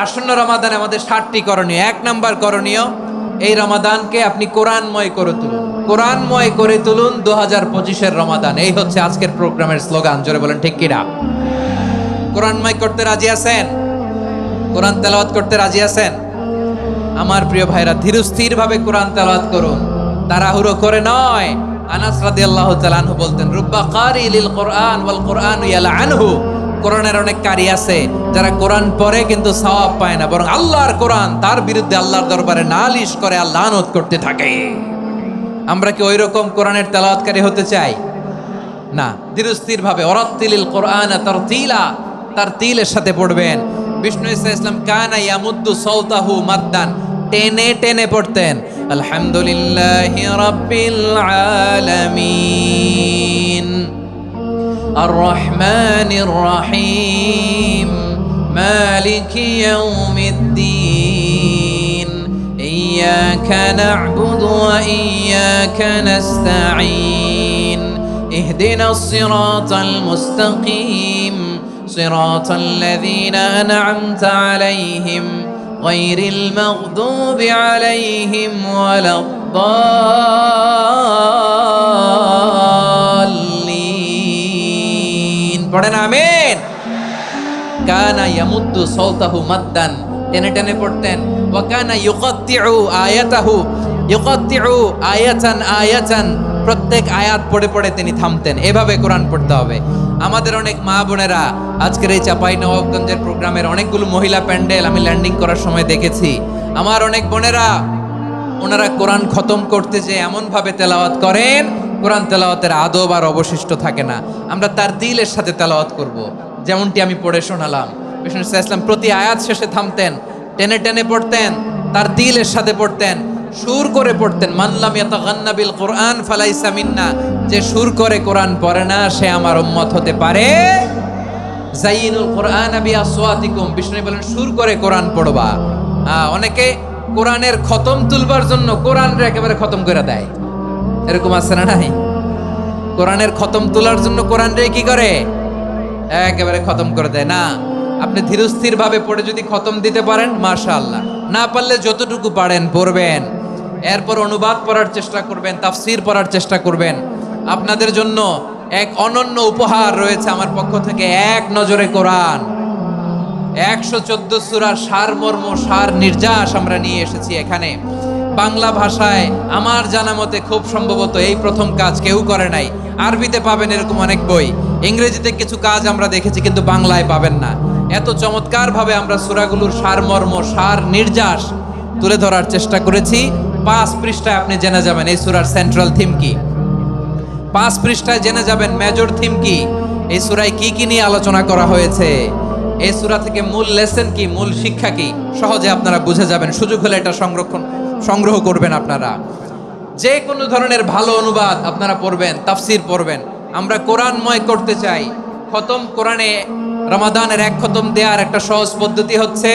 আসন্ন রমাদানে আমাদের 7টি করণীয়। 1 নাম্বার করণীয়, এই রমাদানকে আপনি কোরআনময় করে তুলুন। কোরআনময় করে তুলুন 2025-এর রমাদান। এই হচ্ছে আজকের প্রোগ্রামের স্লোগান। জোরে বলেন ঠিক কিনা? কোরআনময় করতে রাজি আছেন? কোরআন তেলাওয়াত করতে রাজি আছেন? আমার প্রিয় ভাইরা, ধীরস্থির ভাবে কোরআন তেলাওয়াত করুন, তাড়াহুড়ো করে নয়। আনাস রাদিয়াল্লাহু তাআলা আনহু বলতেন, রুব্বা কারি লিল কোরআন ওয়াল কোরআন ইয়ালআনহু। কোরআনের অনেক কারি আছে যারা কোরআন পড়ে কিন্তু সওয়াব পায় না, বরং আল্লাহর কোরআন তার বিরুদ্ধে আল্লাহর দরবারে নালিশ করে আর লানত করতে থাকে। আমরা কি ওই রকম কোরআনের তেলাওয়াতকারী হতে চাই? না। ধীরস্থির ভাবে ওয়ারাত্তিলিল কোরআন তারতিলা, তারতিলের সাথে পড়বেন। বিষ্ণু ইসা ইসলাম কানা ইয়ামুদ্দু সাওতাহু মাদ্দান, টেনে টেনে পড়তেন। আলহামদুলিল্লাহি রাব্বিল আলামিন আর রহমানির রহিম মালিকি ইয়াউমিদ্দিন ইয়াকা না'বুদু ওয়া ইয়াকা নাস্তাঈন ইহদিনাস সিরাতাল মুস্তাকিম صراط الذين أنعمت عليهم غير المغضوب عليهم ولا الضالين পড়েন আমিন। কানা ইয়ামুদ্দু সাওতাহু মাদ্দান, টেনে টেনে পড়তেন। ওয়া কানা ইউকাত্তিউ আয়াতাহু, ইউকাত্তিউ আয়াতান আয়াতান, প্রত্যেক আয়াত পড়ে পড়ে তিনি থামতেন। এভাবে কোরআন পড়তে হবে। আমাদের অনেক মা বোনেরা আজকের এই চাঁপাইনবাবগঞ্জের প্রোগ্রামের অনেকগুলো মহিলা প্যান্ডেল আমি ল্যান্ডিং করার সময় দেখেছি। আমার অনেক বোনেরা, ওনারা কোরআন খতম করতে যে এমন ভাবে তেলাওয়াত করেন, কোরআন তেলাওয়াতের আদব আর অবশিষ্ট থাকে না। আমরা তার তিলের সাথে তেলাওয়াত করব, যেমনটি আমি পড়ে শোনালাম। বিষ্ণু ইসলাম প্রতি আয়াত শেষে থামতেন, টেনে টেনে পড়তেন, তার তিলের সাথে পড়তেন, সুর করে পড়তেন। মানলাম ইয়াতাগান্না বিল কোরআন ফালাইসা মিন্না, যে সুর করে কোরআন পড়ে না সে আমার উম্মত হতে পারে। যাইনুল কোরআন বিআসওয়াতিকুম, বিষ্ণু বলেন সুর করে কোরআন পড়বা। অনেকে কোরআনের খতম তুলবার জন্য কোরআনরে একেবারে খতম করে দেয়, এরকম আছে না নাই? কোরআনের খতম তোলার জন্য কোরআনরে কি করে? একেবারে খতম করে দেয়। না, আপনি ধীরস্থির ভাবে পড়ে যদি খতম দিতে পারেন মাশাআল্লাহ, না পারলে যতটুকু পারেন পড়বেন। এরপর অনুবাদ পড়ার চেষ্টা করবেন, তাফসীর পড়ার চেষ্টা করবেন। আপনাদের জন্য এক অনন্য উপহার রয়েছে আমার পক্ষ থেকে, এক নজরে কোরআন। 114 সূরার সারমর্ম, সার নির্যাস আমরা নিয়ে এসেছি এখানে বাংলা ভাষায়। আমার জানা মতে খুব সম্ভবত এই প্রথম কাজ, কেউ করে নাই। আরবিতে পাবেন এরকম অনেক বই, ইংরেজিতে কিছু কাজ আমরা দেখেছি, কিন্তু বাংলায় পাবেন না। এত চমৎকার ভাবে আমরা সূরাগুলোর সারমর্ম, সার নির্যাস তুলে ধরার চেষ্টা করেছি। 5 পৃষ্ঠায় আপনি জেনে যাবেন এই সূরার সেন্ট্রাল থিম কি। 5 পৃষ্ঠায় জেনে যাবেন মেজর থিম কি, এই সূরায় কি কি নিয়ে আলোচনা করা হয়েছে, এই সূরা থেকে মূল লেসন কি, মূল শিক্ষা কি, সহজে আপনারা বুঝে যাবেন। সুযোগ হলে এটা সংগ্রহ করবেন। আপনারা যে কোনো ধরনের ভালো অনুবাদ আপনারা পড়বেন, তাফসীর পড়বেন। আমরা কোরআনময় করতে চাই। খতম কোরআনে রমাদানের 1 খতম দেওয়ার একটা সহজ পদ্ধতি হচ্ছে,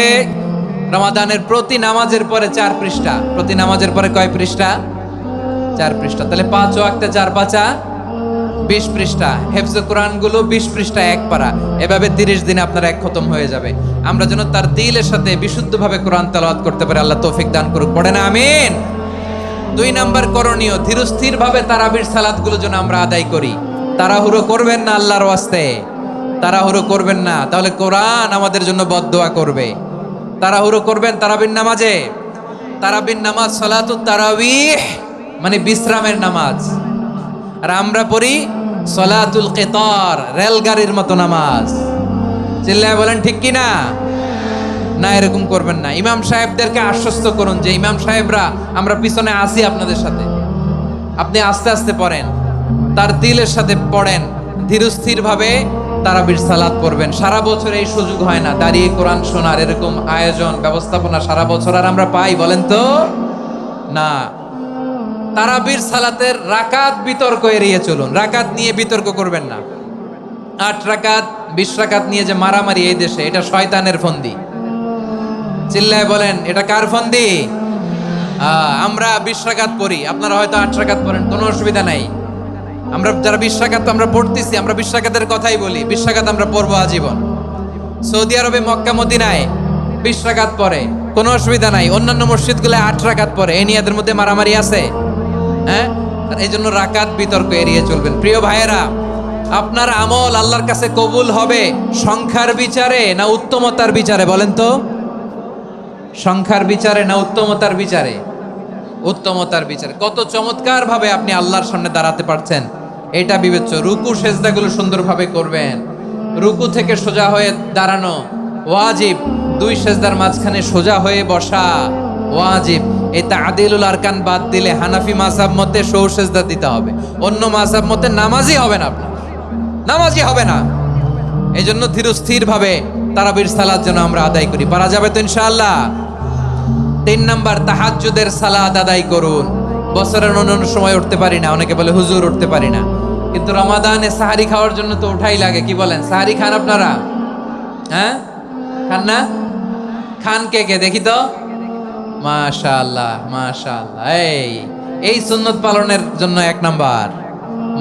রমাদানের প্রতি নামাজের পরে 4 পৃষ্ঠা। প্রতি নামাজের পরে কয় পৃষ্ঠা? 4 পৃষ্ঠা। তাহলে 5 ওয়াক্তে 4 পাঁচা 20 পৃষ্ঠা। হেফজে কোরআন গুলো 20 পৃষ্ঠা, 1 পারা। এভাবে 30 দিনে আপনার 1 খতম হয়ে যাবে। আমরা যেন তার দিলের সাথে বিশুদ্ধভাবে কোরআন তেলাওয়াত করতে পারি, আল্লাহ তৌফিক দান করুক। পড়েন আমিন। 2 নাম্বার করণীয়, ধীরস্থির ভাবে তারাবির সালাতগুলো যেন আমরা আদায় করি। তাড়াহুড়ো করবেন না আল্লাহর ওয়াস্তে, তাড়াহুড়ো করবেন না, তাহলে কোরআন আমাদের জন্য বদদোয়া করবে। তাড়াহুড়ো করবেন তারাবির নামাজে। তারাবির নামাজ সালাতুত তারাবিহ মানে বিশ্রামের নামাজ, আর আমরা পড়ি সালাতুল কিতার, রেলগাড়ির মতো নামাজ। চিল্লায় বলেন ঠিক কি না? না, এরকম করবেন না। ইমাম সাহেবদেরকে আশ্বস্ত করুন যে ইমাম সাহেবরা আমরা পিছনে আসি আপনাদের সাথে, আপনি আস্তে আস্তে পড়েন, তার দিলের সাথে পড়েন, ধীরস্থির ভাবে তারাবির সালাত পড়বেন। সারা বছর এই সুযোগ হয় না দাঁড়িয়ে কোরআন শোনার, এরকম আয়োজন ব্যবস্থাপনা সারা বছর আর আমরা পাই বলেন তো? না। তারাবির সালাতের রাকাত বিতর্ক এড়িয়ে চলুন। রাকাত নিয়ে বিতর্ক করবেন না। 8 রাকাত 20 রাকাত নিয়ে যে মারামারি এই দেশে, এটা শয়তানের ফন্দি। চিল্লায় বলেন এটা কার ফন্দি? আমরা 20 রাকাত পড়ি, আপনারা হয়তো 8 রাকাত পড়েন, কোনো অসুবিধা নাই। আমরা যারা 20 রাকাত আমরা পড়তেছি, আমরা 20 রাকাতের কথাই বলি। 20 রাকাত আমরা পড়বো আজীবন। সৌদি আরবে মক্কা মদিনায় 20 রাকাত পড়ে, কোনো অসুবিধা নাই। অন্যান্য মসজিদগুলো 8 রাকাত পড়ে, এই নিয়ে এদের মধ্যে মারামারি আছে? হ্যাঁ, এই জন্য রাকাত বিতর্ক এড়িয়ে চলবেন। প্রিয় ভাইয়েরা, আপনার আমল আল্লাহর কাছে কবুল হবে সংখ্যার বিচারে না উত্তমতার বিচারে? বলেন তো, সংখ্যার বিচারে না উত্তমতার বিচারে? উত্তমতার বিচারে। কত চমৎকার ভাবে আপনি আল্লাহর সামনে দাঁড়াতে পারছেন এটা বিবেচ্য। রুকু সেজদাগুলো সুন্দরভাবে করবেন, রুকু থেকে সোজা হয়ে দাঁড়ানো ওয়াজিব, 2 সেজদার মাঝখানে সোজা হয়ে বসা ওয়াজিব। এই তা'দিলুল আরকান বাদ দিলে হানাফি মাযহাব মতে সৌ সেজদা দিতে হবে, অন্য মাযহাব মতে নামাজই হবে না, আপনার নামাজই হবে না। এই জন্য ধীরস্থির ভাবে তারাবির সালাত যেন আমরা আদায় করি। পারা যাবে তো ইনশাআল্লাহ? 3 নাম্বার, তাহাজ্জুদের সালাত আদায় করুন। বছরের অন্যান্য সময় উঠতে পারি না, অনেকে বলে হুজুর উঠতে পারি না, কিন্তু রমাদানে সাহারি খাওয়ার জন্য তো উঠাই লাগে। কি বলেন, সাহারি খান আপনারা? হ্যাঁ, খান না? খান কে কে দেখি তো? মাশাআল্লাহ মাশাআল্লাহ, এই সুন্নত পালনের জন্য 1 নাম্বার।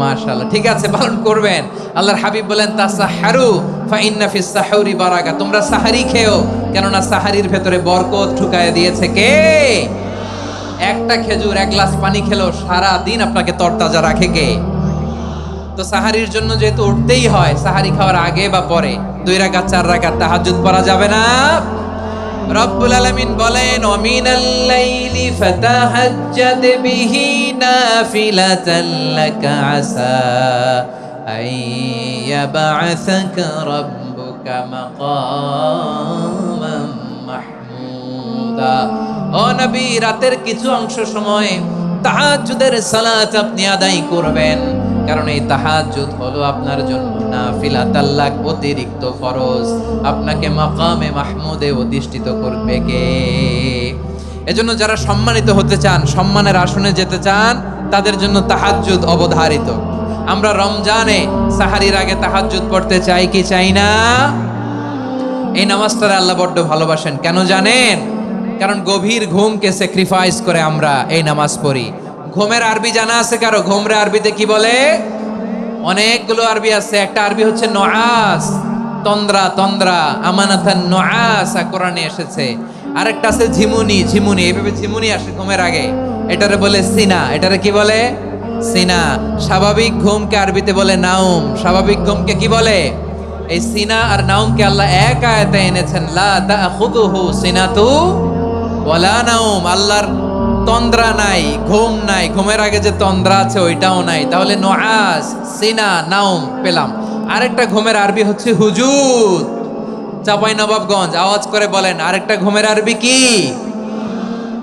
মাশাআল্লাহ, ঠিক আছে, পালন করবেন। আল্লাহর হাবিব বলেন তাসাহহারু ফা ইন্না ফিস সাহুরি বারাকা, তোমরা সাহারি খেও, কেননা সাহারির ভেতরে বরকত ঢুকায় দিয়েছে কে? একটা খেজুর, 1 গ্লাস পানি খেলো সারা দিন আপনাকে তরতাজা রাখে কে? তো সাহারির জন্য যেহেতু উঠতেই হয়, সাহারি খাওয়ার আগে বা পরে 2 রাকাত 4 রাকাত তাহাজ্জুদ পড়া যাবে না? রব্বুল আলামিন বলেন ওয়া মিনাল লাইলি ফাতাহাজ্জাদ বিহি নাফিলাতান লাকা আসা আইয়াবআসাকা রাব্বুকা মাকামান মাহমুদা। ও নবী, রাতের কিছু অংশ সময় তাহাজ্জুদের সালাত আপনি আদায় করবেন, কারণ এই তাহাজ্জুদ হলো আপনার জন্য নাফিলাতাল লাক, অতিরিক্ত ফরজ। আপনাকে মাকামে মাহমুদে অধিষ্ঠিত করবে কে? এজন্য যারা সম্মানিত হতে চান, সম্মানের আসনে যেতে চান, তাদের জন্য তাহাজ্জুদ অবধারিত। আমরা রমজানে সাহারির আগে তাহাজ্জুদ পড়তে চাই কি চাই না? এই নামাজটা আল্লাহ বড্ড ভালোবাসেন। কেন জানেন? কারণ গভীর ঘুমকে স্যাক্রিফাইস করে আমরা এই নামাজ পড়ি। ঘুমের আরবি জানা আছে কারো? ঘুমরে আরবিতে কি বলে? অনেকগুলো আরবি আছে। একটা আরবি হচ্ছে নুআস, তন্দ্রা, তন্দ্রা, আমানাতান নুআস কোরআনে এসেছে। আরেকটা আছে ঝিমুনি, ঝিমুনি, এইভাবে ঝিমুনি আসে ঘুমের আগে, এটারে বলে সিনা। এটারে কি বলে? সিনা। স্বাভাবিক ঘুমকে আরবিতে বলে নাউম। স্বাভাবিক ঘুমকে কি বলে? এই সিনা আর নাউমকে আল্লাহ এক আয়াতে এনেছেন, লা তাখুযুহু সিনাতু ওয়ালা নাউম। আল্লাহর তন্দ্রা নাই, ঘুম নাই, ঘুমের আগে যে তন্দ্রা আছে ওইটাও নাই। তাহলে নুআস, সিনা, নাউম পেলাম। আরেকটা ঘুমের আরবি হচ্ছে হুজুদ। চাঁপাইনবাবগঞ্জ আওয়াজ করে বলেন, আরেকটা ঘুমের আরবি কি?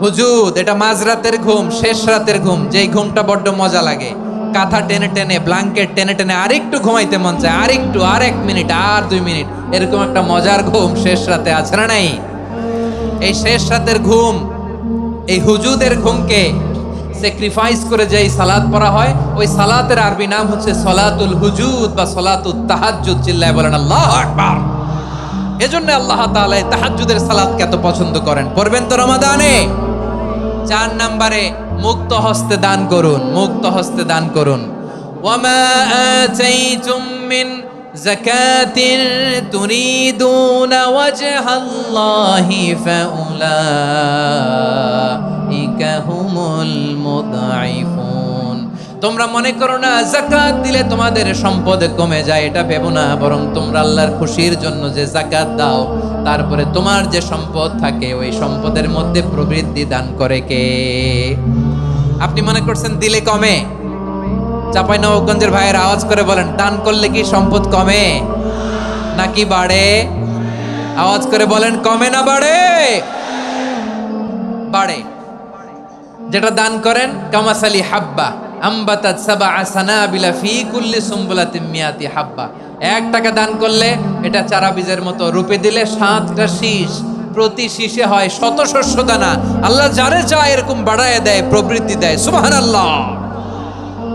হুজুদ। এটা মাঝরাতের ঘুম, শেষ রাতের ঘুম, যেই ঘুমটা বড্ড মজা লাগে। কাঁথা টেনে টেনে, ব্ল্যাঙ্কেট টেনে টেনে আরেকটু ঘুমাইতে মন চায়, আরেকটু, আর 1 মিনিট, আর 2 মিনিট, এরকম একটা মজার ঘুম শেষ রাতে আছে না নাই? এই শেষ রাতের ঘুম, এই হুজুদের ঘুমকে স্যাক্রিফাইস করে যেই সালাত পড়া হয়, ওই সালাতের আরবি নাম হচ্ছে সলাতুল হুজুদ বা সলাতুত তাহাজ্জুদ। চিল্লায় বলেন আল্লাহু আকবার। এজন্য আল্লাহ তাআলা এই তাহাজ্জুদের সালাতকে এত পছন্দ করেন। পড়বেন তো রমাদানে? 4 নম্বরে, মুক্ত হস্তে দান করুন, মুক্ত হস্তে দান করুন। ওয়ামা আতাইতুম মিন যাকাতিন তুরিদুনা ওয়াজহাল্লাহি ফাউলাইকা হুমুল মুদঈফুন। তোমরা মনে করো না যাকাত দিলে তোমাদের সম্পদ কমে যায়, এটা ভেবো না। বরং তোমরা আল্লাহর খুশির জন্য যে যাকাত দাও, তারপরে তোমার যে সম্পদ থাকে ওই সম্পদের মধ্যে প্রবৃদ্ধি দান করে কে? আপনি মনে করছেন দিলে কমে? চাঁপাইনবাবগঞ্জের ভাইয়ের আওয়াজ করে বলেন, দান করলে কি সম্পদ কমে নাকি বাড়ে? আওয়াজ করে বলেন, কমে না বাড়ে? বাড়ে। যেটা দান করেন, কামাসালি হাব্বা আম্বাতাত সাবআ সানাবিলা ফি কুল্লি সুমবুলাতিন মিয়াতি হাব্বা। 1 টাকা দান করলে এটা চারা বীজের মতো, রূপে দিলে 7টা শীষ, প্রতি শীষে হয় 100 শস্য দানা। আল্লাহ যারে চায় এরকম বাড়ায় দেয়, প্রবৃদ্ধি দেয়। সুবহানাল্লাহ।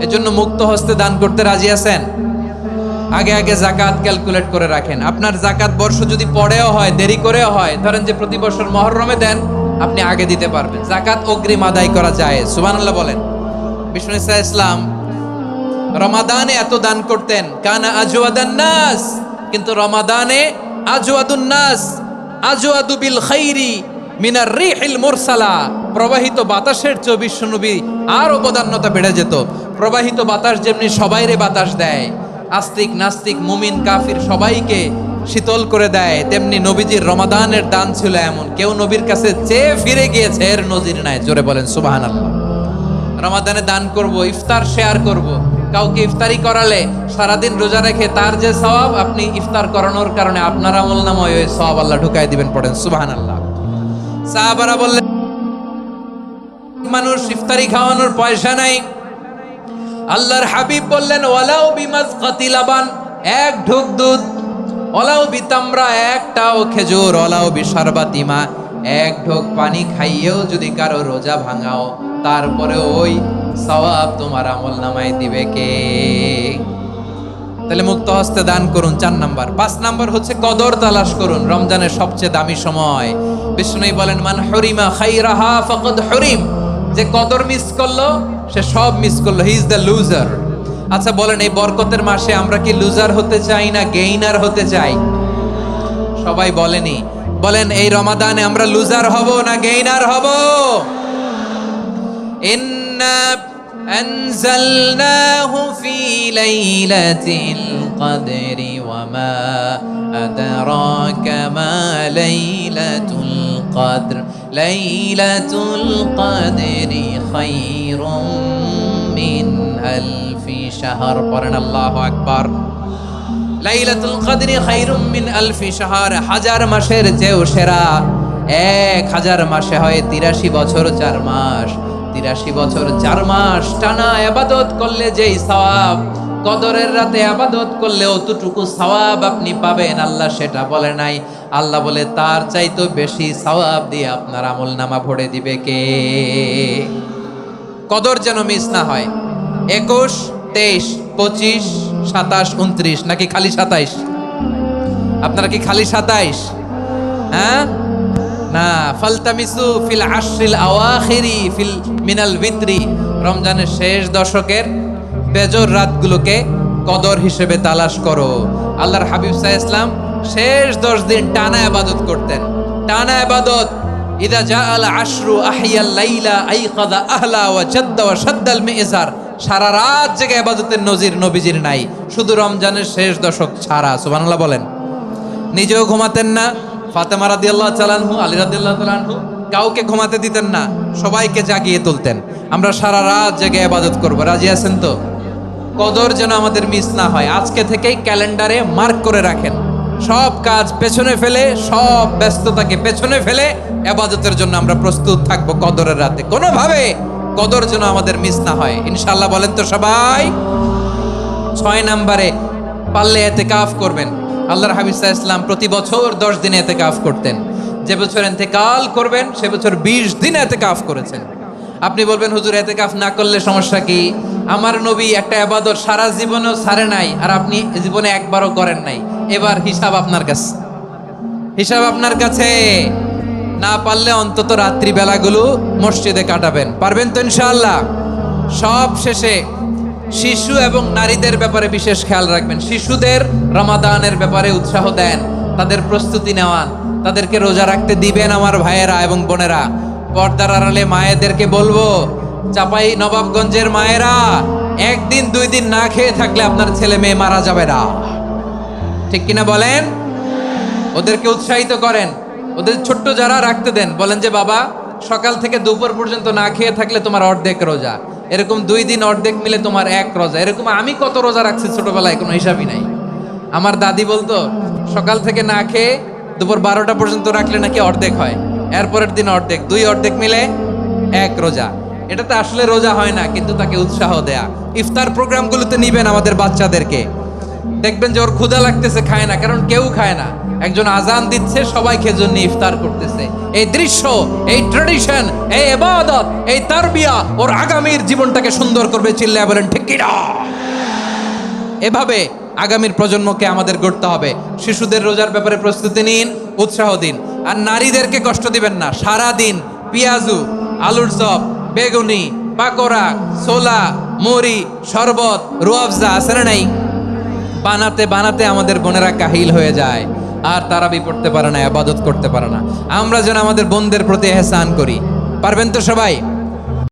এজন্য মুক্ত হস্তে দান করতে রাজি আছেন? আগে আগে যাকাত ক্যালকুলেট করে রাখেন। আপনার যাকাত বর্ষ যদি পরেও হয়, দেরি করেও হয়, ধরেন যে প্রতি বছর মুহররমে দেন, আপনি আগে দিতে পারবেন। যাকাত অগ্রিম আদায় করা যায়। সুবহানাল্লাহ বলেন। বিষ্ণু ইসা ইসলাম রমাদানে এত দান করতেন, কানা আজওয়াদান নাস, কিন্তু রমাদানে আজওয়াদুন নাস, আজওয়াদু বিল খাইরি মিনার রিহিল মুরসালা। প্রবাহিত বাতাসের চেয়ে বিশ্বনবী আরো বদান্যতা বেড়ে যেত। প্রবাহিত বাতাস যেমনি সবাইরে বাতাস দেয়, আস্তিক নাস্তিক মুমিন কাফির সবাইকে শীতল করে দেয়, তেমনি নবীজির রমাদানের দান ছিল এমন, কেউ নবীর কাছে চেয়ে ফিরে গিয়েছে এর নজির নাই। জোরে বলেন সুবহানাল্লাহ। রমাদানে দান করব, ইফতার শেয়ার করব। কাউকে ইফতারি করালে সারাদিন রোজা রেখে তার যে সওয়াব, আপনি ইফতার করানোর কারণে আপনার আমলনামায় ওই সওয়াব আল্লাহ ঢুকাই দিবেন। পড়েন সুবহানাল্লাহ। সাহাবারা বললেন, মানুষ ইফতারি খাওয়ানোর পয়সা নাই। আল্লাহর হাবিব বললেন, ওয়ালাউ বিমাজকাতি লাবান, এক ঢোক দুধ, ওয়ালাউ বিতামরা, একটাও খেজুর, ওয়ালাউ বিশারবাতি মা, এক ঢোক পানি খাইয়েও যদি কারো রোজা ভাঙাও, তারপরে ওই সওয়াব তোমার আমলনামায় দিবে কে? তাহলে মুক্ত হস্তে দান করুন, 4 নাম্বার। 5 নাম্বার হচ্ছে কদর তালাশ করুন। রমজানের সবচেয়ে দামি সময়। বিষ্ণু বলেন, মান হরিমা খাইরাহা ফাকাদ হরিম, যে কদর মিস করলো সে সব মিস করলো, হি ইজ দ্য লুজার। আচ্ছা বলেন, এই বরকতের মাসে আমরা কি লুজার হতে চাই না গেইনার হতে চাই? সবাই বলেনি, বলেন এই রমাদানে আমরা লুজার হব না গেইনার হব? ইন্না আনজালনাহু ফি লাইলাতিল কদরি ওয়া মা আদরাকা মা লাইলাতুল কদর, লাইলাতুল কদরি খায়রুম মিন আলফি শাহর। পড়েন আল্লাহু আকবার। লাইলাতুল কদরি খায়রুম মিন আলফি শাহর, 1000 মাসের চেয়েও সেরা। 1000 মাসে হয় 83 বছর 4 মাস। 83 বছর 4 মাস টানা ইবাদত করলে যেই সওয়াব, কদরের রাতে ইবাদত করলে অতটুকু সওয়াব আপনি পাবেন, আল্লাহ সেটা বলে নাই। আল্লাহ বলে তার চাইতে বেশি সওয়াব দিয়ে আপনার আমলনামা ভরে দিবে কে? কদর যেন মিস না হয়। 21, 23, 25, 27, 29 নাকি খালি 27? আপনারা কি খালি 27? হ্যাঁ না, ফালতামিসু ফিল আশরিল আওয়াখিরি ফিল মিনাল ভিতরি, রমজানের শেষ দশকের বেজর রাতগুলোকে কদর হিসেবে তালাশ করো। আল্লাহর হাবিব সাল্লাল্লাহু আলাইহি ওয়াসাল্লাম শেষ 10 দিন টানা ইবাদত করতেন, টানা ইবাদত। ইদা জাআল আশরু আহিয়াল লাইলা আইকাদা আহলা ওয়া জাদ্দা ওয়া শাদ্দাল মিজার, সারা রাত জেগে ইবাদতের নজির নবীজির নাই, শুধু রমজানের শেষ দশক ছাড়া। সুবহানাল্লাহ বলেন। নিজেও ঘুমাতেন না, ফাতেমা রাদিয়াল্লাহু তাআলা আনহু, আলী রাদিয়াল্লাহু তাআলা আনহু কাউকে ঘুমাতে দিতেন না, সবাইকে জাগিয়ে তুলতেন। আমরা সারা রাত জেগে ইবাদত করব, রাজি আছেন তো? কদর যেন আমাদের মিস না হয়। আজকে থেকেই ক্যালেন্ডারে মার্ক করে রাখেন, সব কাজ পেছনে ফেলে, সব ব্যস্ততাকে পেছনে ফেলে ইবাদতের জন্য আমরা প্রস্তুত থাকব কদরের রাতে। কোনোভাবে কদর যেন আমাদের মিস না হয়, ইনশাআল্লাহ। বলেন তো সবাই। 6 নম্বরে পারলে ইতিকাফ করবেন। আল্লাহর হাবিব সাল্লাল্লাহু আলাইহি ওয়াসাল্লাম প্রতি বছর 10 দিন ইতিকাফ করতেন। যে বছর ইন্তেকাল করবেন সে বছর 20 দিন ইতিকাফ করেছেন। আপনি বলবেন, হুজুর ইতিকাফ না করলে সমস্যা কি? আমার নবী একটা ইবাদত সারা জীবনেও ছাড়ে নাই, আর আপনি জীবনে একবারও করেন নাই। এবার হিসাব আপনার কাছে, হিসাব আপনার কাছে। না পারলে অন্তত রাত্রি বেলাগুলো মসজিদে কাটাবেন। পারবেন তো ইনশাআল্লাহ? সব শেষে শিশু এবং নারীদের ব্যাপারে বিশেষ খেয়াল রাখবেন। শিশুদের রমাদানের ব্যাপারে উৎসাহ দেন, তাদের প্রস্তুতি নেওয়ান, তাদেরকে রোজা রাখতে দিবেন। আমার ভাইয়েরা এবং বোনেরা, পর্দার আড়ালে মায়েদেরকে বলবো, চাপাই নবাবগঞ্জের মায়েরা, 1 দিন 2 দিন না খেয়ে থাকলে আপনার ছেলে মেয়ে মারা যাবে না। ঠিক কিনা বলেন? ওদেরকে উৎসাহিত করেন, ওদের ছোট্ট যারা রাখতে দেন, বলেন যে বাবা সকাল থেকে দুপুর পর্যন্ত না খেয়ে থাকলে তোমার অর্ধেক রোজা, এরকম 2 দিন অর্ধেক মিলে তোমার 1 রোজা। এরকম আমি কত রোজা রাখছি ছোটবেলায়, কোনো হিসাবই নাই। আমার দাদি বলতো সকাল থেকে না খেয়ে দুপুর 12টা পর্যন্ত রাখলে নাকি অর্ধেক হয়, এরপরের দিন অর্ধেক, 2 অর্ধেক মিলে 1 রোজা। এটা তো আসলে রোজা হয় না, কিন্তু তাকে উৎসাহ দেয়া। ইফতার প্রোগ্রামগুলোতে নিবেন আমাদের বাচ্চাদেরকে, দেখবেন যে ওর ক্ষুধা লাগতেছে, খায় না, কারণ কেউ খায় না। একজন আজান দিচ্ছে, সবাই খেজুর নিয়ে ইফতার করতেছে। এই দৃশ্য, এই ট্র্যাডিশন, এই ইবাদত, এই তারবিয়া ওর আগামীর জীবনটাকে সুন্দর করবে। চিল্লায়া বলেন ঠিক কি না? এভাবে আগামীর প্রজন্মকে আমাদের গড়তে হবে। শিশুদের রোজার ব্যাপারে প্রস্তুতি নিন, উৎসাহ দিন। আর নারীদেরকে কষ্ট দিবেন না। সারা দিন পেঁয়াজু, আলুর চপ, বেগুনি, পাকোড়া, ছোলা, মুড়ি, শরবত, রুয়াবজা আছে না নাই, বানাতে বানাতে আমাদের বোনেরা কাহিল হয়ে যায়। আর তারাবি পড়তে পারে না, ইবাদত করতে পারে না। আমরা যেন আমাদের বোনদের প্রতি এহসান করি। পারবেন তো সবাই?